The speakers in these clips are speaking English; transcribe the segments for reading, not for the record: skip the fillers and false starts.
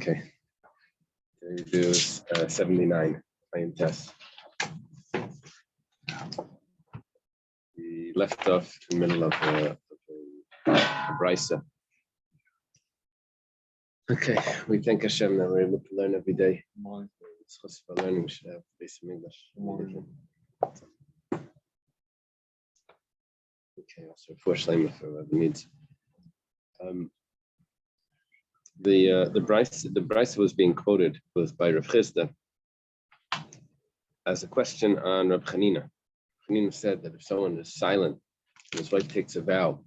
Okay. We do 79. Plain test. We left off in the middle of a brisa. Okay, we thank Hashem that we're able to learn every day. It's for learning. We should have basic English. Okay, also for Shlema for whoever needs. The brisa was being quoted was by Rav Chisda as a question on Rav Chanina. Chanina said that if someone is silent and his wife takes a vow,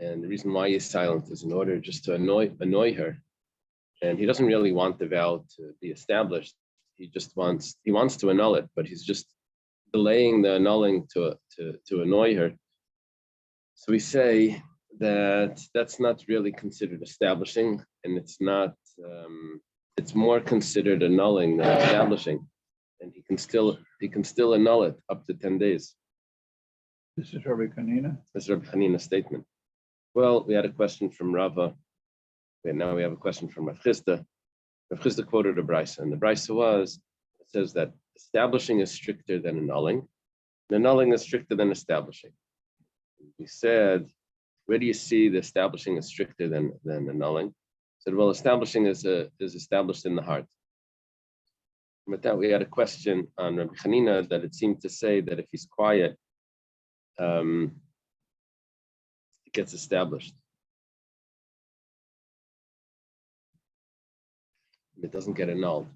and the reason why he's silent is in order just to annoy her, and he doesn't really want the vow to be established. He wants to annul it, but he's just delaying the annulling to annoy her. So we say that that's not really considered establishing, and it's not. It's more considered annulling than establishing, and he can still annul it up to 10 days. This is Rabbi Chanina. This is Rabbi Chanina's statement. Well, we had a question from Rava. And now we have a question from Rav Chisda. Rav Chisda quoted a brisa, and the brisa it says that establishing is stricter than annulling, and annulling is stricter than establishing. We said, where do you see the establishing is stricter than annulling? I said, well, establishing is established in the heart. And with that, we had a question on Rabbi Chanina that it seemed to say that if he's quiet, it gets established. It doesn't get annulled.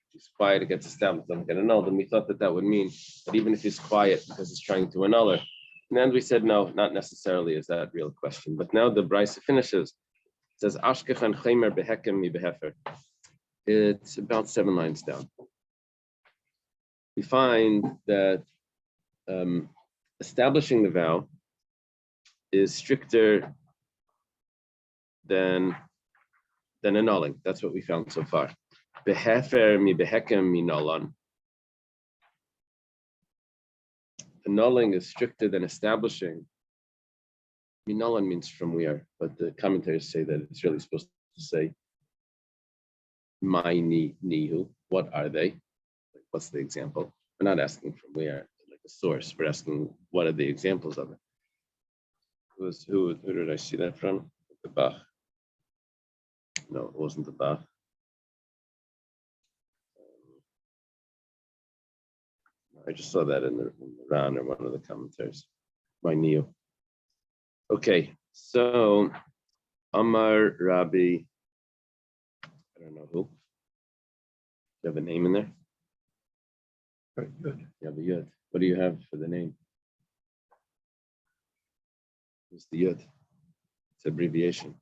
If he's quiet, it gets established, doesn't get annulled. And we thought that would mean that even if he's quiet because he's trying to annul her. And then we said, no, not necessarily is that real question. But now the brisa finishes. It says, Ashkechan chaymer behekem mi behefer. It's about 7 lines down. We find that establishing the vow is stricter than annulling. That's what we found so far. Behefer mi behekem mi nolan. Annulling is stricter than establishing. Minolan means from where, but the commentators say that it's really supposed to say my nihu. What are they? Like, what's the example? We're not asking from where, like a source. We're asking what are the examples of it. Who did I see that from? The Bach. No, it wasn't the Bach. I just saw that in the Ran or one of the commentaries. My Neo. Okay, so Amar Rabbi, I don't know who. Do you have a name in there? Very good. Yeah, the Yud. What do you have for the name? What's the Yud? It's abbreviation.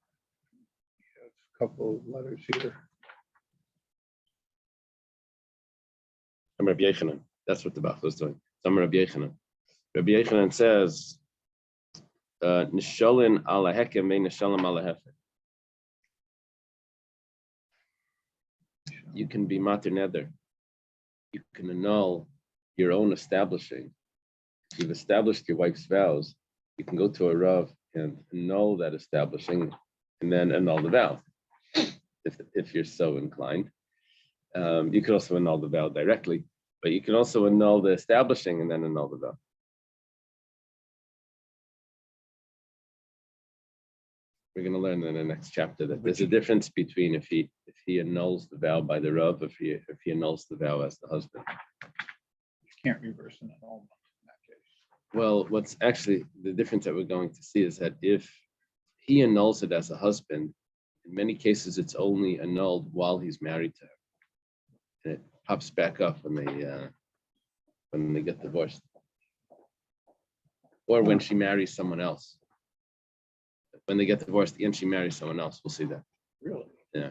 A couple of letters here. I'm Rabbi Yechanan. That's what the Bach was doing. I'm Rabbi Yechanan. Rabbi Yechanan says, Nisholin ala hekem me nisholim ala hefer. You can be mater neder. You can annul your own establishing. If you've established your wife's vows, you can go to a Rav and annul that establishing and then annul the vow. If you're so inclined. You could also annul the vow directly, but you can also annul the establishing and then annul the vow. We're going to learn in the next chapter that there's a difference between if he annuls the vow by the Rav, if he annuls the vow as the husband. You can't reverse an annulment in that case. Well, what's actually the difference that we're going to see is that if he annuls it as a husband, in many cases it's only annulled while he's married to her. And it pops back up when they get divorced. Or when she marries someone else. When they get divorced and she marries someone else, we'll see that. Really? Yeah.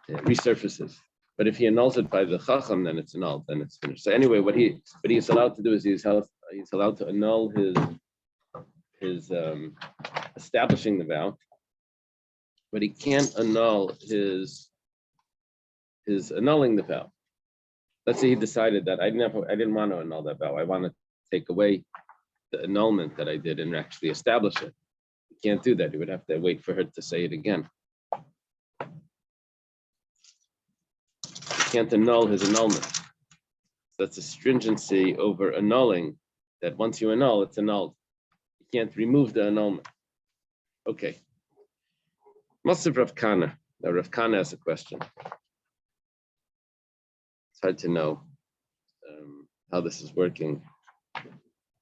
It resurfaces. But if he annuls it by the chacham, then it's annulled, then it's finished. So anyway, what he's allowed to do is he's allowed to annul his establishing the vow, but he can't annul his annulling the vow. Let's say he decided that I didn't want to annul that vow. I want to take away the annulment that I did and actually establish it. He can't do that. He would have to wait for her to say it again. can't annul his annulment. So that's a stringency over annulling, that once you annul, it's annulled. You can't remove the annulment. Okay. Masav Rav Kana. Now Rav Kana has a question. It's hard to know how this is working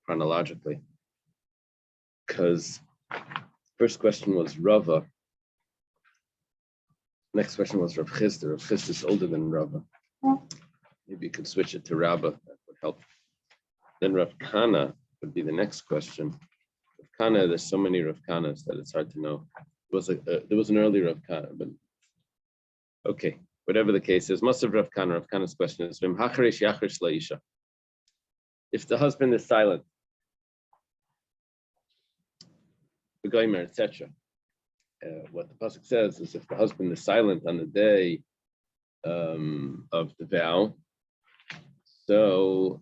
chronologically, because first question was Rava. Next question was Rav Chisda. Rav Chisda is older than Rava. Maybe you could switch it to Rabba. That would help. Then Rav Kana would be the next question. Rav Kana, there's so many Rav Kanas that it's hard to know. There was an early Rav Kana, but okay. Whatever the case is, Masav Rav Kana. Rav Kana's question is: if the husband is silent, etc. What the pasuk says is, if the husband is silent on the day of the vow, so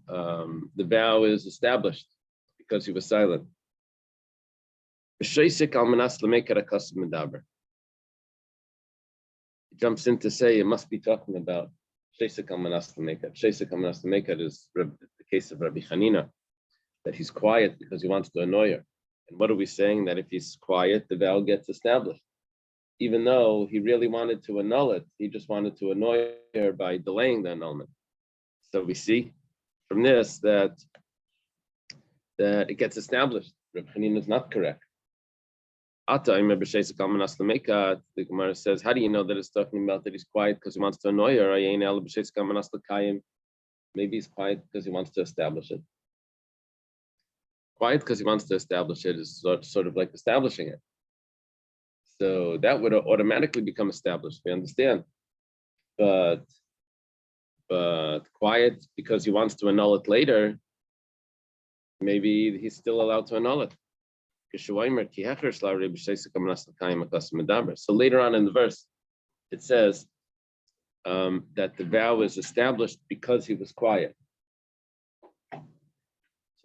the vow is established because he was silent. He jumps in to say it must be talking about Shesek al Manas Lamekad. Shesek al Manas Lamekad is the case of Rabbi Chanina, that he's quiet because he wants to annoy her. And what are we saying? That if he's quiet, the vow gets established. Even though he really wanted to annul it, he just wanted to annoy her by delaying the annulment. So we see from this that it gets established. Rabbi Chanina is not correct. The Gemara says, how do you know that it's talking about that he's quiet because he wants to annoy her? Maybe he's quiet because he wants to establish it. Quiet because he wants to establish it is sort of like establishing it. So that would automatically become established, we understand. But quiet because he wants to annul it later, maybe he's still allowed to annul it. So later on in the verse, it says that the vow is established because he was quiet. So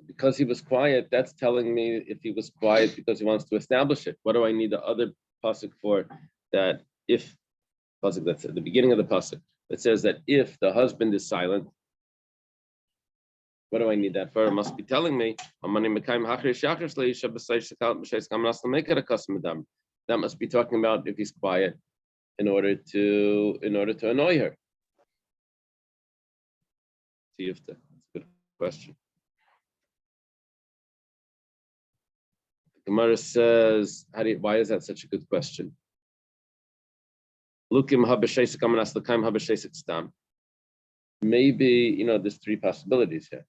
because he was quiet, that's telling me if he was quiet because he wants to establish it. What do I need the other pasuk for? That if pasuk, that's at the beginning of the pasuk, that says that if the husband is silent, what do I need that for? It must be telling me that must be talking about if he's quiet in order to annoy her. See if that's a good question. The Gemara says, why is that such a good question? Maybe, there's three possibilities here.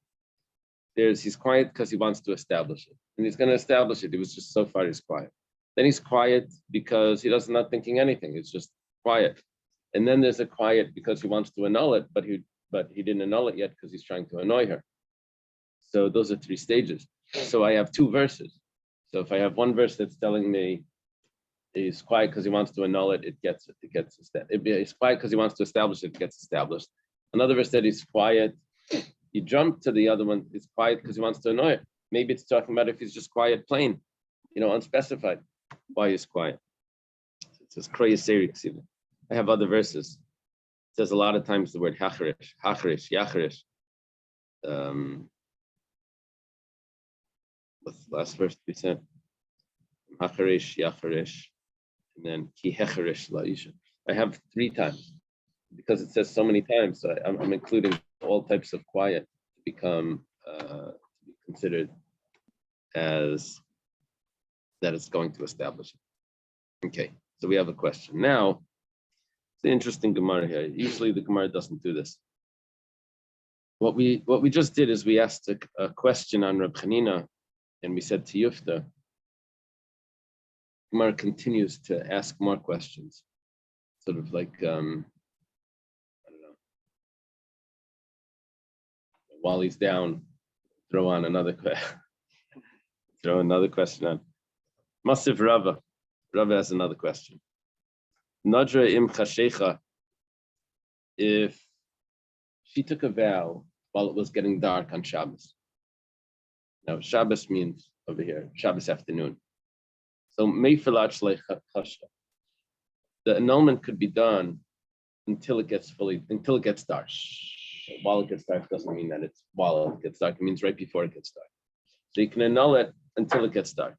He's quiet because he wants to establish it. And he's going to establish it. He was just so far he's quiet. Then he's quiet because he doesn't not thinking anything. It's just quiet. And then there's a quiet because he wants to annul it, but he didn't annul it yet because he's trying to annoy her. So those are three stages. So I have two verses. So if I have one verse that's telling me he's quiet because he wants to annul it, it gets established. He's quiet because he wants to establish it, it gets established. Another verse that he's quiet. You jump to the other one, it's quiet because he wants to annoy it. Maybe it's talking about if he's just quiet, plain, unspecified, why he's quiet. It says crazy. I have other verses. It says a lot of times the word hacharish, yacharish. What's the last verse we said? Hacharish, yacharish, and then ki hecharish la'isha. I have 3 times because it says so many times. So I'm including all types of quiet to become to be considered as that it's going to establish it. Okay, so we have a question. Now, it's an interesting Gemara here. Usually the Gemara doesn't do this. What we just did is we asked a question on Reb Chanina, and we said to Yufta. Gemara continues to ask more questions, sort of like while he's down, throw another question on. Masiv Rava. Rava has another question. Nadra im chashecha. If she took a vow while it was getting dark on Shabbos. Now Shabbos means over here Shabbos afternoon. So meifilat shleich chashta. The annulment could be done until it gets dark. While it gets dark doesn't mean that it's while it gets dark. It means right before it gets dark. So you can annul it until it gets dark.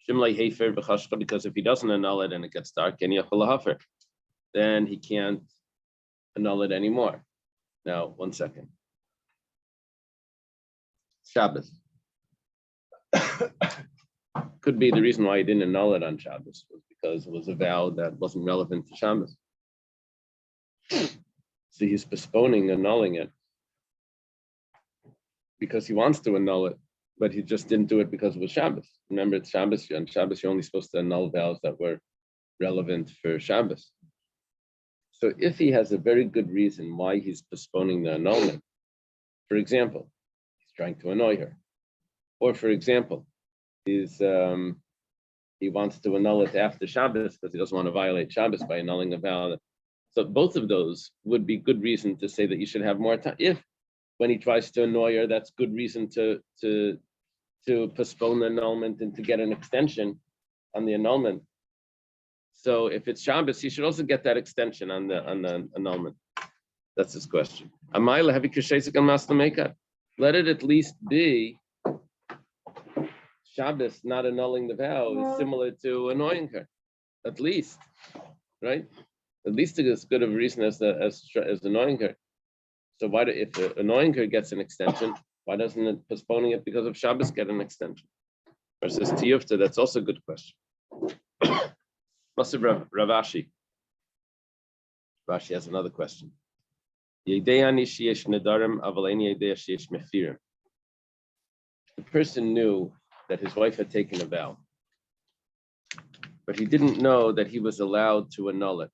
Because if he doesn't annul it and it gets dark, then he can't annul it anymore. Now, 1 second. Shabbos. Could be the reason why he didn't annul it on Shabbos was because it was a vow that wasn't relevant to Shabbos. So he's postponing annulling it because he wants to annul it, but he just didn't do it because it was Shabbos. Remember, it's Shabbos. On Shabbos, you're only supposed to annul vows that were relevant for Shabbos. So if he has a very good reason why he's postponing the annulment, for example, he's trying to annoy her, or for example, he wants to annul it after Shabbos because he doesn't want to violate Shabbos by annulling the vow. So both of those would be good reason to say that you should have more time. If when he tries to annoy her, that's good reason to postpone the annulment and to get an extension on the annulment. So if it's Shabbos, he should also get that extension on the annulment. That's his question. Let it at least be Shabbos not annulling the vow is similar to annoying her, at least, right? At least it is good of a reason as annoying her. So why, if annoying her gets an extension, why doesn't it postponing it because of Shabbos get an extension? Versus Tiyufta, that's also a good question. Ravashi. Rashi has another question. The person knew that his wife had taken a vow, but he didn't know that he was allowed to annul it.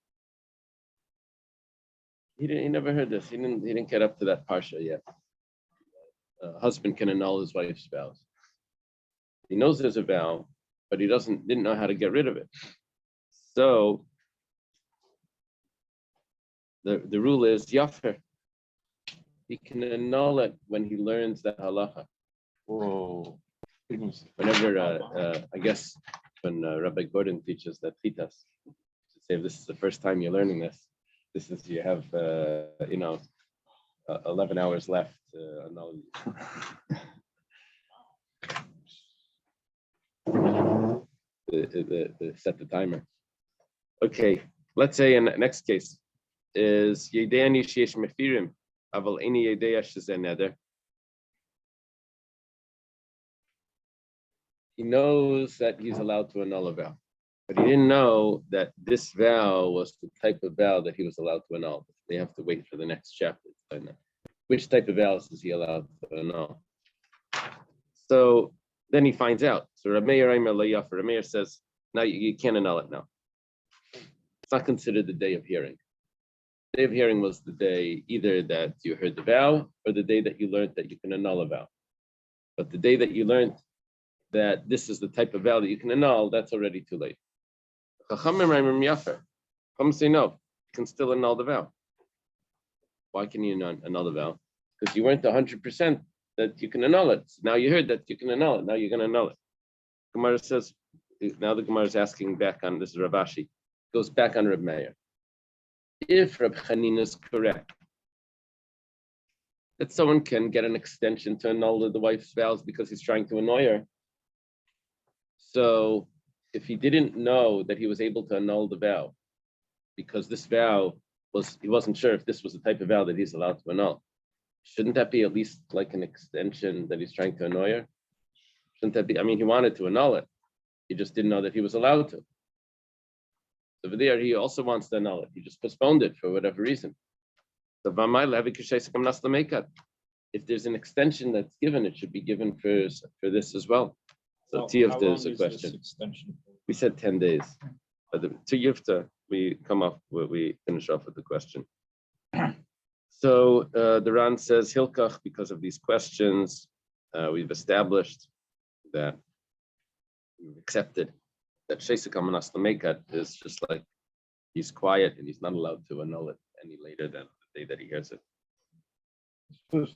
He never heard this. He didn't get up to that parsha yet. A husband can annul his wife's vows. He knows there's a vow, but he didn't know how to get rid of it. So the rule is yafer. He can annul it when he learns the halacha. Whoa. Whenever I guess when Rabbi Gordon teaches that chitas, to say if this is the first time you're learning this, you have 11 hours left to annul. Set the timer. Okay, let's say in the next case is Yedei Sheyesh Mefirim, Aval Eini Yedei Shezeh Neder. He knows that he's allowed to annul a vow, but he didn't know that this vow was the type of vow that he was allowed to annul. They have to wait for the next chapter to find out which type of vows is he allowed to annul. So then he finds out. So Rameir says, now you can't annul it now. It's not considered the day of hearing. The day of hearing was the day either that you heard the vow or the day that you learned that you can annul a vow. But the day that you learned that this is the type of vow that you can annul, that's already too late. Chachamim say no, you can still annul the vow. Why can you not annul the vow? Because you weren't 100% that you can annul it. Now you heard that you can annul it. Now you're going to annul it. Gemara says, now the Gemara is asking back on, this is Ravashi, goes back on Reb Meir. If Reb Chanina is correct, that someone can get an extension to annul the wife's vows because he's trying to annoy her. So if he didn't know that he was able to annul the vow, because this vow he wasn't sure if this was the type of vow that he's allowed to annul, shouldn't that be at least like an extension that he's trying to annoy her? Shouldn't that be, he wanted to annul it. He just didn't know that he was allowed to. So over there, he also wants to annul it. He just postponed it for whatever reason. So if there's an extension that's given, it should be given for this as well. So Tiyufta is a question. We said 10 days. But Tiyufta, we finish off with the question. So the Ran says Hilkach, because of these questions, we've established that we've accepted that Sheisik Amanas Lamekat is just like he's quiet and he's not allowed to annul it any later than the day that he hears it. Who's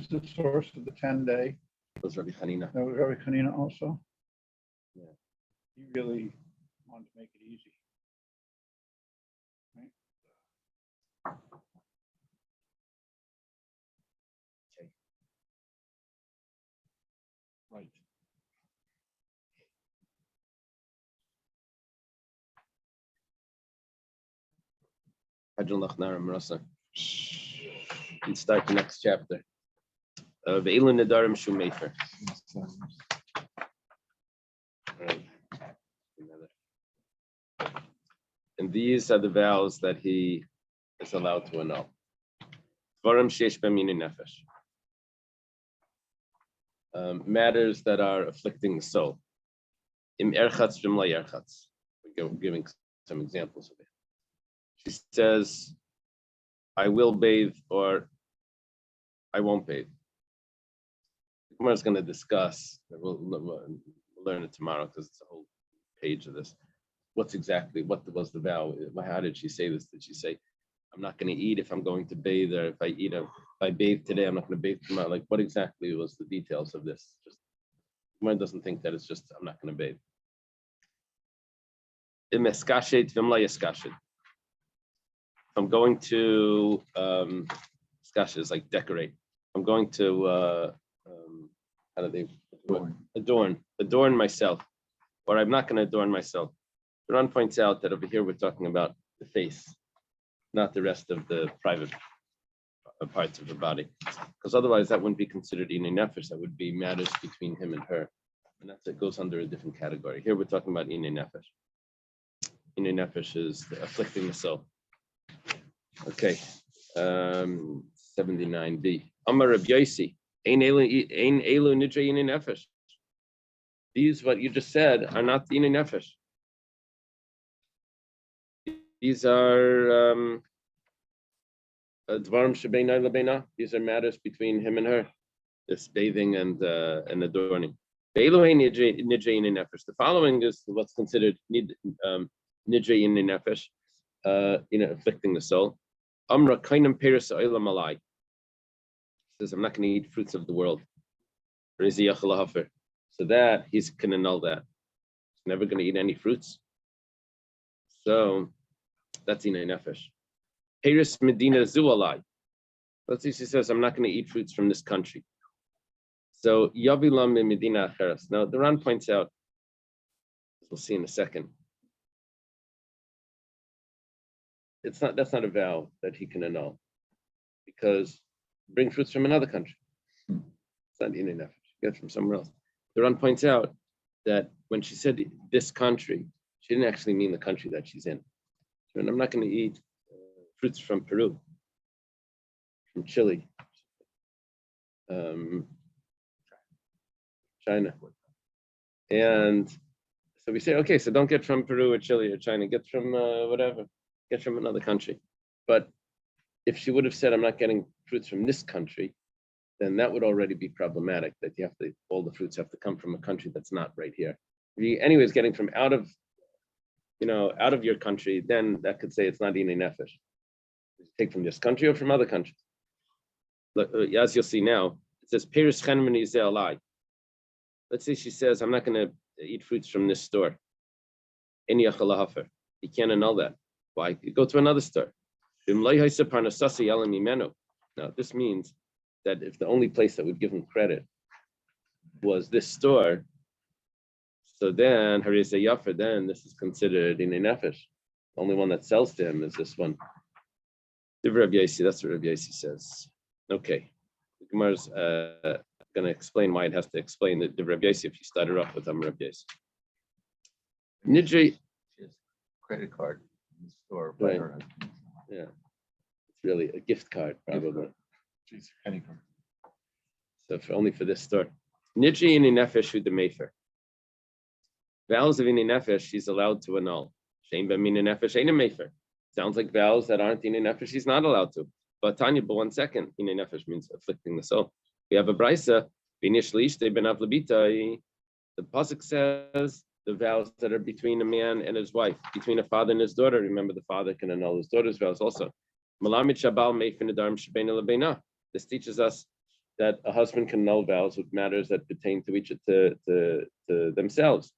the source of the 10-day? It was Rabbi Chanina. That was Rabbi Chanina also? Yeah. He really wanted to make it easy. And start the next chapter. Ve'elu Nedarim Shumefer. And these are the vows that he is allowed to annul. Matters that are afflicting the soul. We're giving some examples of it. She says, I will bathe or I won't bathe. Gemara is going to discuss, we'll learn it tomorrow because it's a whole page of this. What was the vow? How did she say this? Did she say, I'm not going to eat if I'm going to bathe, or if I bathe today, I'm not going to bathe tomorrow? Like, what exactly was the details of this? Just Gemara doesn't think that it's just, I'm not going to bathe. If I'm going to skasha is like decorate. I'm going to how do they adorn myself, or I'm not going to adorn myself. Ron points out that over here we're talking about the face, not the rest of the private parts of the body, because otherwise that wouldn't be considered inay nefesh. That would be matters between him and her, and it goes under a different category. Here we're talking about inay nefesh. Inay nefesh is afflicting the soul. Okay, 79b. Amar Reb Yosi, ein elu nidre inay nefesh. These, what you just said, are not inay nefesh. These are dvarim shebeina lebeina. These are matters between him and her. This bathing and adorning. The following is what's considered nidre inay nefesh, afflicting the soul. Amra kainam peris olam alai. Says, I'm not going to eat fruits of the world. So that he's can annul that. He's never going to eat any fruits. So that's inay nefesh. Peris medina zu alai. Let's see, she says, I'm not going to eat fruits from this country. So yavilam medina acheres. Now the Ran points out, as we'll see in a second, that's not a vow that he can annul, because bring fruits from another country. It's not inay nefesh. Get from somewhere else. The Ran points out that when she said this country, she didn't actually mean the country that she's in. And I'm not going to eat fruits from Peru, from Chile, China. And so we say, okay, so don't get from Peru or Chile or China, get from whatever, get from another country. But if she would have said, I'm not getting fruits from this country, then that would already be problematic, that all the fruits have to come from a country that's not right here. If you anyways getting from out of your country, then that could say it's not inay nefesh. Take from this country or from other countries. Look, as you'll see now, it says Peris Chenmeni Ze'alai. Let's say she says, I'm not going to eat fruits from this store. Any achalahafer. You can't annul that. Why? You go to another store. Now, this means that if the only place that would give him credit was this store, so then Harisa Yafer, then this is considered inay nefesh. The only one that sells to him is this one. Reb Yosi, that's what Reb Yosi says. Okay, the Gemara's going to explain why it has to explain the Reb Yosi if you start it off with Reb Yosi. Nidri, Credit card in the store. Right. Yeah, it's really a gift card, probably. Jeez, penny card. So only for this store. Nidri inay nefesh hu demefer. Vows of inay nefesh, she's allowed to annul. Shein b'minay nefesh ain't a mefer. Sounds like vows that aren't inay nefesh, she's not allowed to. But Tanya, but 1 second, inay nefesh means afflicting the soul. We have a brisa, the pasuk says the vows that are between a man and his wife, between a father and his daughter. Remember, the father can annul his daughter's vows also. This teaches us that a husband can annul vows with matters that pertain to each to themselves,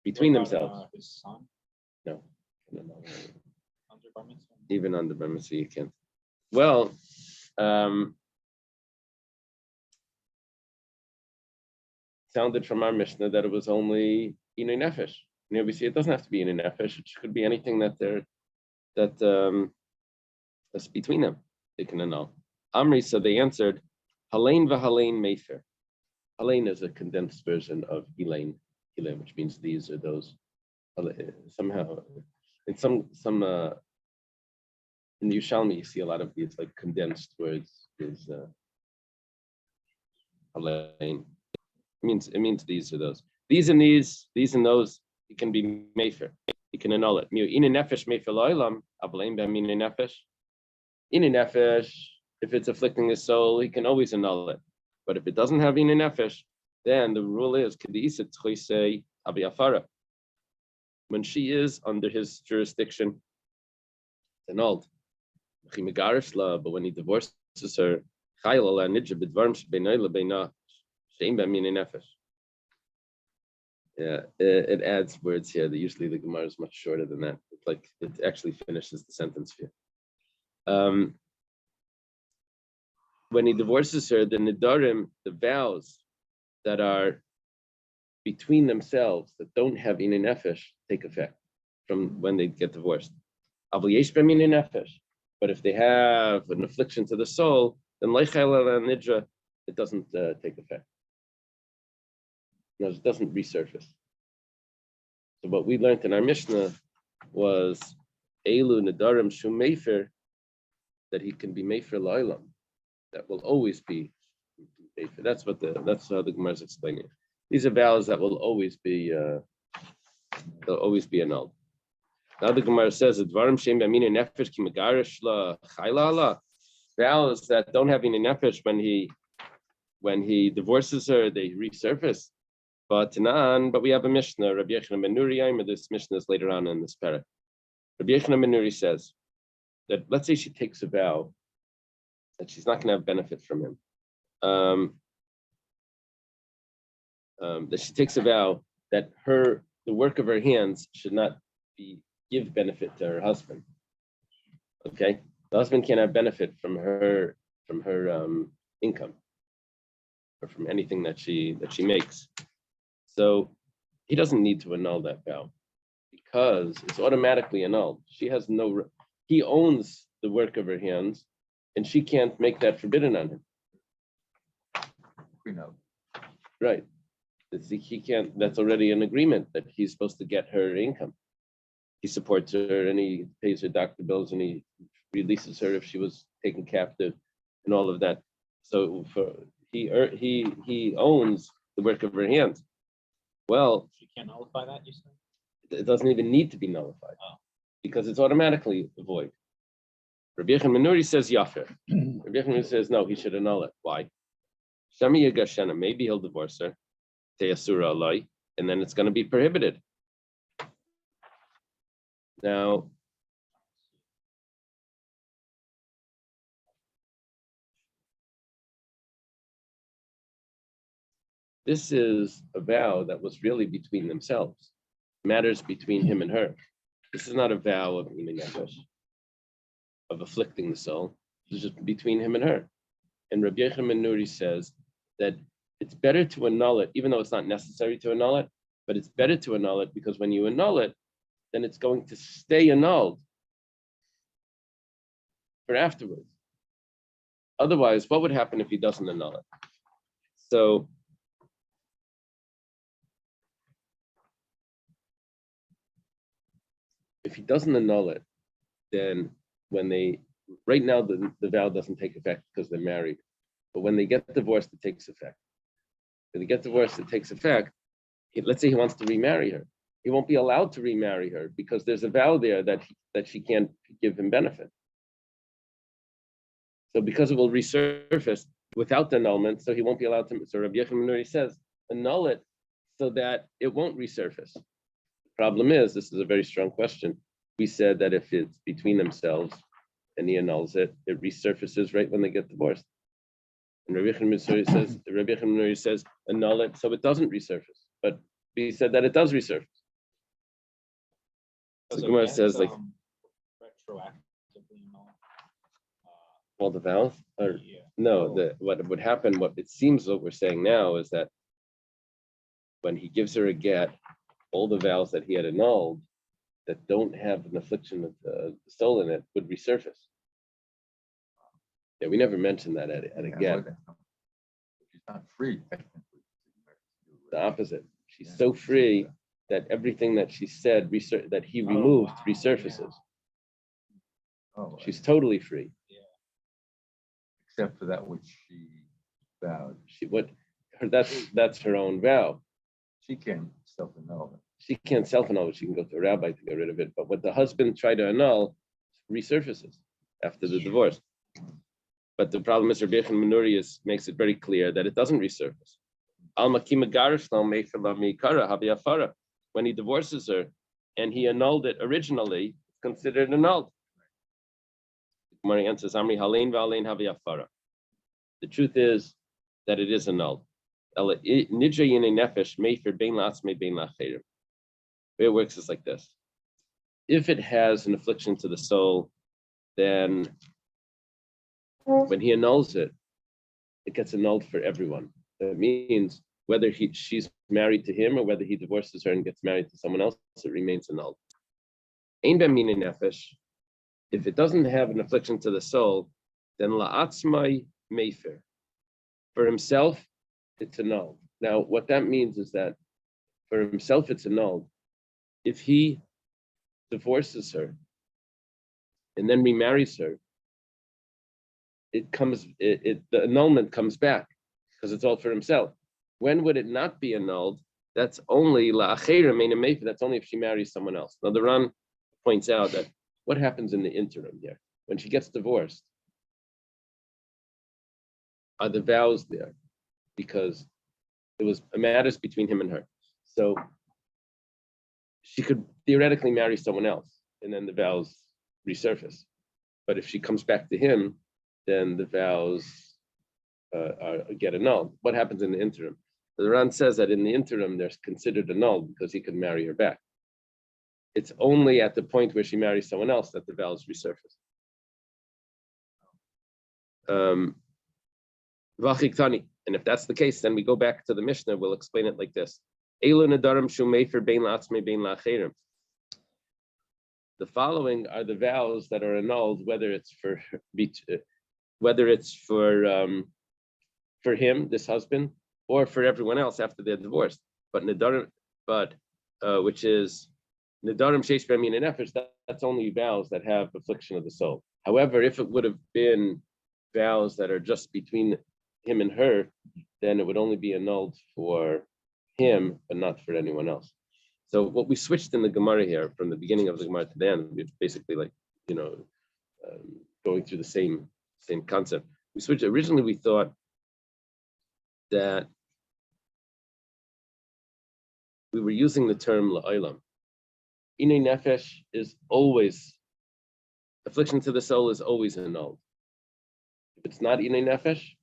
between themselves. His son? No. Under bar mitzvah? Even under bar mitzvah you can. Well, sounded from our Mishnah that it was only inay nefesh. We see it doesn't have to be inay nefesh. It could be anything that That's between them. They can annul. Amri, so they answered, Halain v'halain mefer. Halain is a condensed version of Elaine, which means these or those. Somehow, in some in the Yerushalmi, you see a lot of these like condensed words. Is Halain. It means these or those. These and those. It can be mefer. You can annul it. Ina nefesh mefer lo'ilam. Ablein b'amina nefesh. Ina nefesh. If it's afflicting his soul, he can always annul it. But if it doesn't have ina nefesh, then the rule is kedisa tchoisei abiyafara. When she is under his jurisdiction, it's annulled. But when he divorces her, yeah, it adds words here. Usually the Gemara is much shorter than that. It's like it actually finishes the sentence here. When he divorces her, the Nedarim, the vows that are between themselves that don't have ina nefesh take effect from when they get divorced. But if they have an affliction to the soul, then nidra, it doesn't take effect. No, it doesn't resurface. So what we learned in our Mishnah was Elu Nedarim Shu Mefer, that he can be Mefer La'ilam. That will always be Mefer. That's how the Gemara is explaining it. These are vows that will always be they'll always be annulled. Now the Gemara says Dvarim Shem B'Amina Nefesh Ki Megarish La Chayla Allah. Vows that don't have ina nefesh when he divorces her, they resurface. But we have a Mishnah, Rabbi Yechon ben Nuri, this Mishnah is later on in this parak. Rabbi Yechon ben Nuri says that let's say she takes a vow that she's not going to have benefit from him. That she takes a vow that the work of her hands should not give benefit to her husband. Okay, the husband can't have benefit from her income or from anything that she makes. So he doesn't need to annul that vow because it's automatically annulled. He owns the work of her hands, and she can't make that forbidden on him. Right. He can't. That's already an agreement that he's supposed to get her income. He supports her and he pays her doctor bills and he releases her if she was taken captive and all of that. So he owns the work of her hands. Well, she can't nullify that, you said? It doesn't even need to be nullified because it's automatically void. Rabbi Yechon ben Nuri says Yafer. Rabbi Yechon ben Nuri says no, he should annul it. Why? Shami Yagashena, maybe he'll divorce her. Teyasura alai, and then it's going to be prohibited. Now, this is a vow that was really between themselves, matters between him and her. This is not a vow of afflicting the soul. This is just between him and her. And Rabbi Yechon ben Nuri says that it's better to annul it, even though it's not necessary to annul it, but it's better to annul it because when you annul it, then it's going to stay annulled for afterwards. Otherwise, what would happen if he doesn't annul it? So if he doesn't annul it, then right now the vow doesn't take effect because they're married. But when they get divorced, it takes effect. When they get divorced, it takes effect. Let's say he wants to remarry her. He won't be allowed to remarry her because there's a vow there that she can't give him benefit. So because it will resurface without the annulment, so he won't be allowed to. So Rabbi Yechon ben Nuri says, annul it so that it won't resurface. The problem is, this is a very strong question. We said that if it's between themselves and he annuls it, it resurfaces right when they get divorced. And Rabbi Yechon ben Nuri says, annul it so it doesn't resurface. But we said that it does resurface. So Gemara says like retroactively null. All the vows? Or Yeah. no, what would happen, what it seems what we're saying now is that when he gives her a get, all the vows that he had annulled that don't have an affliction of the soul in it would resurface. Yeah, we never mentioned that at a Yeah, get. well, she's not free technically. The opposite. She's so free that everything that she said that he removed wow, resurfaces. Oh, She's totally free. except for that which she vowed. That's her own vow. She can't self-annul it. She can't self-annul it. She can go to a rabbi to get rid of it. But what the husband tried to annul resurfaces after the divorce. But the problem is Rabbi Yechon Menuri makes it very clear that it doesn't resurface. When he divorces her and he annulled it originally, it's considered annulled. The truth is that it is annulled. The way it works is like this. If it has an affliction to the soul, then when he annuls it, it gets annulled for everyone. That means whether she's married to him or whether he divorces her and gets married to someone else, it remains annulled. Ein b'minin nefesh. If it doesn't have an affliction to the soul, then la'atzmai mefer. For himself, it's annulled. Now, what that means is that for himself, it's annulled. If he divorces her and then remarries her, the annulment comes back because it's all for himself. When would it not be annulled? That's only la'achera meina mefer. That's only if she marries someone else. Now, the Ran points out that what happens in the interim here when she gets divorced? Are the vows there? Because it was matters between him and her. So she could theoretically marry someone else, and then the vows resurface. But if she comes back to him, then the vows get annulled. What happens in the interim? The Ran says that in the interim, they're considered annulled because he could marry her back. It's only at the point where she marries someone else that the vows resurface. And if that's the case, then we go back to the Mishnah. We'll explain it like this. The following are the vows that are annulled, whether it's for him, this husband, or for everyone else after they're divorced. But Nedarim, which is Nedarim sheish b'yamin nefesh, that's only vows that have affliction of the soul. However, if it would have been vows that are just between him and her, then it would only be annulled for him, but not for anyone else. So what we switched in the Gemara here from the beginning of the Gemara to the end, it's basically like, going through the same concept. We switched. Originally, we thought that we were using the term la'olam. Inei nefesh is always, affliction to the soul is always annulled. If it's not inei nefesh,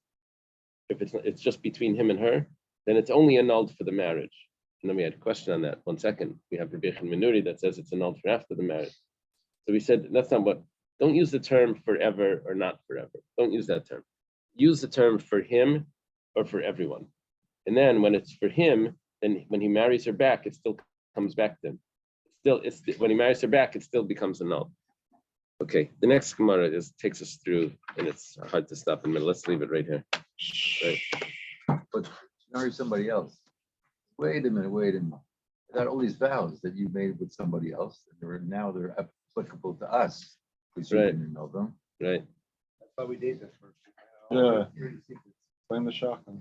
if it's just between him and her, then it's only annulled for the marriage. And then we had a question on that. 1 second. We have Rabbi Yechon Menuri that says it's annulled for after the marriage. So we said that's not what. Don't use the term forever or not forever. Don't use that term. Use the term for him or for everyone. And then when it's for him, then when he marries her back, it still comes back to him. When he marries her back, it still becomes annulled. Okay, the next Gemara takes us through, and it's hard to stop in the middle. Let's leave it right here. Right. But marry somebody else. Wait a minute. I got all these vows that you made with somebody else, and now they're applicable to us because you Right. didn't know them. Right. That's why we did this first. Yeah. Blame the shotgun.